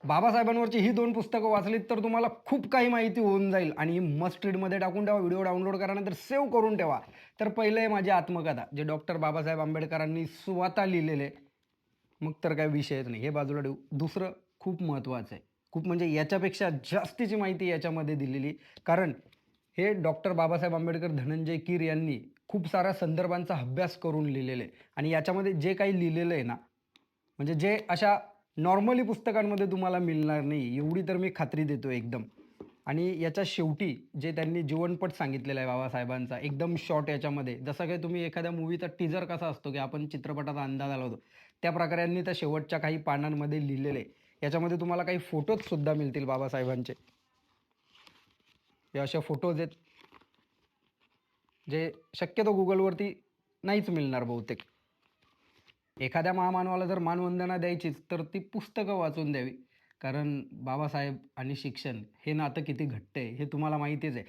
बाबासाहेबांवरची ही 2 पुस्तकं वाचलीत तर तुम्हाला खूप काही माहिती होऊन जाईल आणि मस्ट रीडमध्ये टाकून ठेवा. व्हिडिओ डाउनलोड करा नंतर सेव्ह करून ठेवा. तर पहिलं आहे माझी आत्मकथा, जे डॉक्टर बाबासाहेब आंबेडकरांनी स्वतः लिहिलेले. मग तर काही विषयच नाही. हे बाजूला ठेवू. दुसरं खूप महत्त्वाचं आहे. खूप म्हणजे याच्यापेक्षा जास्तीची माहिती याच्यामध्ये दिलेली. कारण हे डॉक्टर बाबासाहेब आंबेडकर, धनंजय कीर यांनी खूप साऱ्या संदर्भांचा अभ्यास करून लिहिलेलं आहे आणि याच्यामध्ये जे काही लिहिलेलं आहे ना, म्हणजे जे अशा नॉर्मली पुस्तकांमध्ये तुम्हाला मिळणार नाही, एवढी तर मी खात्री देतो एकदम. आणि याच्या शेवटी जे त्यांनी जीवनपट सांगितलेला आहे बाबासाहेबांचा, एकदम शॉर्ट याच्यामध्ये, जसं काही तुम्ही एखाद्या मूव्हीचा टीजर कसा असतो, की आपण चित्रपटाचा अंदाज लावतो, त्याप्रकारे यांनी त्या शेवटच्या काही पानांमध्ये लिहिलेलं आहे. याच्यामध्ये तुम्हाला काही फोटोजसुद्धा मिळतील बाबासाहेबांचे. हे असे फोटोज आहेत, जे शक्यतो Googleवरती नाहीच मिळणार बहुतेक. एखाद्या महामानवाला जर मानवंदना द्यायचीच, तर ती पुस्तकं वाचून द्यावी. कारण बाबासाहेब आणि शिक्षण हे नातं किती घट्ट आहे, हे तुम्हाला माहितीच आहे.